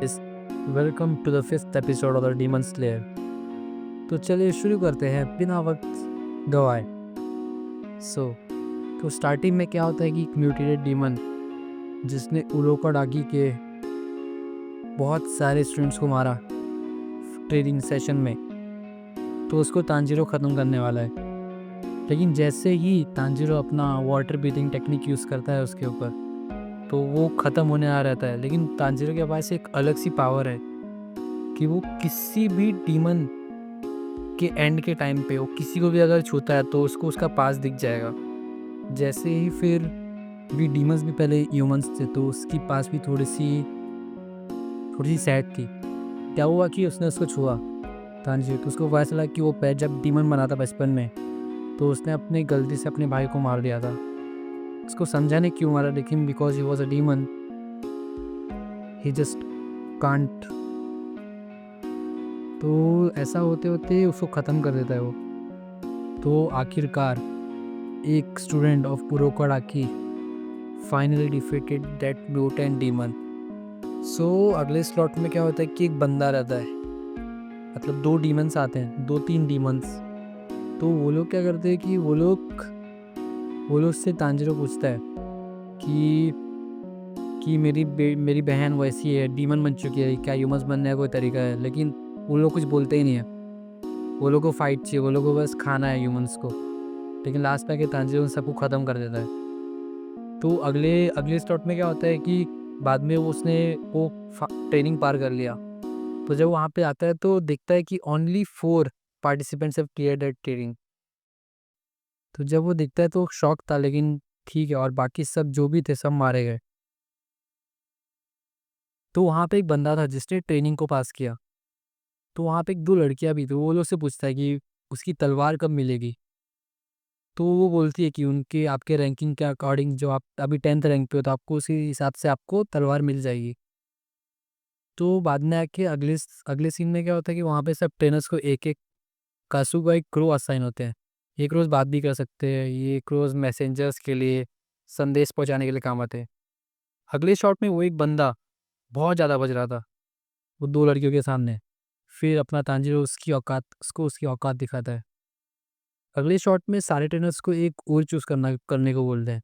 Guys, welcome to the fifth episode of the Demon Slayer. तो चलिए शुरू करते हैं बिना वक्त गवाए। तो स्टार्टिंग में क्या होता है कि एक म्यूटेटेड डीमन जिसने उरोकाडाकी के बहुत सारे स्टूडेंट्स को मारा ट्रेनिंग सेशन में, तो उसको तांजीरो ख़त्म करने वाला है। लेकिन जैसे ही तांजीरो अपना वाटर ब्रीथिंग टेक्निक यूज़ करता है उसके ऊपर, तो वो ख़त्म होने आ रहता है। लेकिन तांजीरो के पास एक अलग सी पावर है कि वो किसी भी डीमन के एंड के टाइम पे वो किसी को भी अगर छूता है तो उसको उसका पास दिख जाएगा। जैसे ही फिर भी डीमंस भी पहले ह्यूमंस थे, तो उसकी पास भी थोड़ी सी सैड थी। क्या हुआ कि उसने उसको छुआ तांजीरो, तो उसको पता चला कि वो पैर जब डीमन बना था बचपन में, तो उसने अपनी गलती से अपने भाई को मार दिया था। उसको समझा नहीं क्यों मारा, लेकिन because he was a demon he just can't. तो ऐसा होते होते उसको ख़त्म कर देता है वो। तो आखिरकार एक student of Urokodaki finally defeated that mutant demon. So अगले स्लॉट में क्या होता है कि एक बंदा रहता है, मतलब 2 डीमंस आते हैं, 2-3 डीमंस। तो वो लोग क्या करते हैं कि वो लोग उससे तांजीरो पूछता है कि मेरी बहन वैसी है, डीमन बन चुकी है, क्या ह्यूमंस बनने का कोई तरीका है? लेकिन वो लोग कुछ बोलते ही नहीं है। वो लोग को फाइट चाहिए, वो लोग को बस खाना है ह्यूमंस को। लेकिन लास्ट में आके तांजीरो उन सबको ख़त्म कर देता है। तो अगले स्लॉट में क्या होता है कि बाद में उसने वो ट्रेनिंग पार कर लिया। तो जब वहाँ पे आता है तो देखता है कि only 4 participants have cleared that training. तो जब वो देखता है तो शॉक था, लेकिन ठीक है, और बाकी सब जो भी थे सब मारे गए। तो वहाँ पे एक बंदा था जिसने ट्रेनिंग को पास किया। तो वहाँ पे 2 लड़कियाँ भी थी। वो लोग से पूछता है कि उसकी तलवार कब मिलेगी? तो वो बोलती है कि उनके आपके रैंकिंग के अकॉर्डिंग, जो आप अभी 10th रैंक पे हो, तो आपको उसी हिसाब से आपको तलवार मिल जाएगी। तो बाद में आके अगले सीन में क्या होता है कि वहाँ पे सब ट्रेनर्स को एक-एक कासुगा एक क्रो असाइन होते हैं। ये क्रोज़ बात भी कर सकते हैं, ये क्रोज़ मैसेंजर्स के लिए संदेश पहुँचाने के लिए काम आते हैं। अगले शॉट में वो एक बंदा बहुत ज़्यादा बज रहा था, वो 2 लड़कियों के सामने। फिर अपना तांजीरो उसको उसकी औकात दिखाता है। अगले शॉट में सारे ट्रेनर्स को एक और चूज़ करने को बोलते हैं।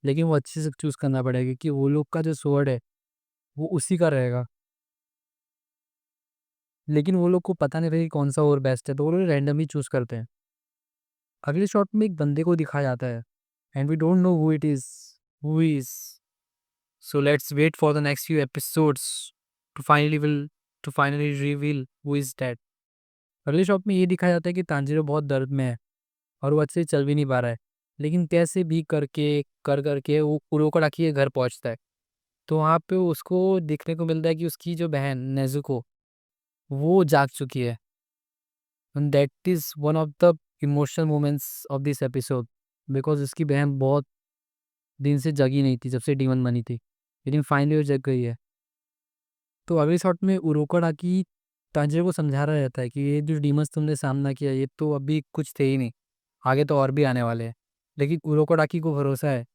लेकिन वो अच्छे से चूज़ करना पड़ेगा, क्योंकि वो लोग का जो स्वॉर्ड है, वो उसी का रहेगा। लेकिन वो लोग को पता नहीं था कि कौन-सा और बेस्ट है, तो वो लोग रैंडमली चूज़ करते हैं। अगले शॉट में एक बंदे को दिखाया जाता है and we don't know who he is. So let's wait for the next few episodes to finally will to finally reveal who is that. अगले शॉट में ये दिखाया जाता है कि तांजीरो बहुत दर्द में है और वो अच्छे से चल भी नहीं पा रहा है। लेकिन कैसे भी करके वो कुरोकोडाकी के घर पहुँचता है। तो वहाँ पे उसको देखने को मिलता है कि उसकी जो बहन नेज़ुको, वो जाग चुकी है। And that is one of the emotional moments of this episode, because उसकी बहन बहुत दिन से जगी नहीं थी, जब से डीमन बनी थी। लेकिन फाइनली वो जग गई है। तो अगले शॉट में उरोकाडाकी तांजीरो को समझा रहा रहता है कि ये जो डीमंस तुमने सामना किया, ये तो अभी कुछ थे ही नहीं, आगे तो और भी आने वाले हैं। लेकिन उरोकाडाकी को भरोसा है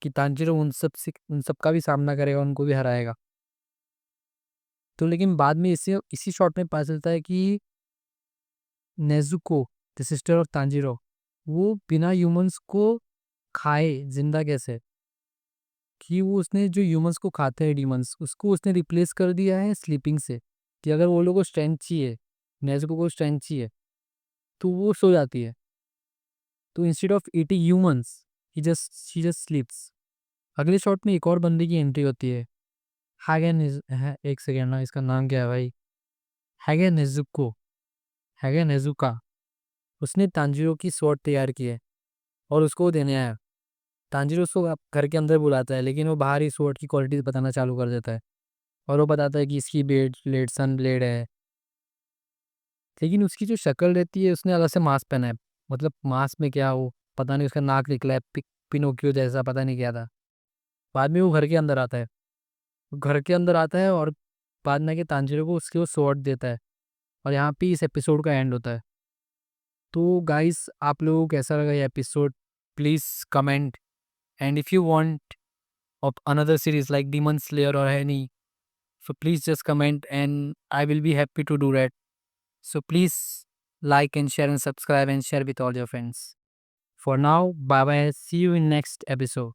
कि तांजीरो उन सब का भी सामना करेगा, उनको भी हराएगा। तो लेकिन बाद में इसी शॉट में पता चलता है कि Nezuko, the sister of Tanjiro, वो बिना ह्यूमंस को खाए जिंदा कैसे, कि वो उसने जो ह्यूमंस को खाते हैं डीमंस, उसको उसने रिप्लेस कर दिया है स्लीपिंग से। कि अगर वो लोगों को स्ट्रेंथ चाहिए, नेज़ुको को स्ट्रेंथ चाहिए, तो वो सो जाती है। तो instead of eating humans, she just स्लीप्स। अगले शॉट में एक और बंदे की एंट्री होती है। एक सेकेंड ना, इसका नाम क्या है भाई? हैगे नेजुको, हैगे नेजुका। उसने तांजीरो की स्वॉर्ड तैयार की है और उसको देने आया। तांजीरो उसको घर के अंदर बुलाता है, लेकिन वो बाहर ही स्वॉर्ड की क्वालिटीज बताना चालू कर देता है। और वो बताता है कि इसकी ब्लेड सन ब्लेड है। लेकिन उसकी जो शक्ल रहती है, उसने अलग से मास्क पहना है। मतलब मास्क में क्या, वो पता नहीं, उसका नाक निकला है पिनोकियो जैसा, पता नहीं क्या था। बाद में वो घर के अंदर आता है। और बाद में कि तांजीरो को उसके वो स्वॉर्ड देता है। और यहाँ पे इस एपिसोड का एंड होता है। तो गाइस, आप लोगों को कैसा लगा ये episode? Please comment. And if you want of another series like Demon Slayer or any So please just comment and I will be happy to do that. So please like and share and subscribe and share with all your friends. For now, bye bye. See you in next episode.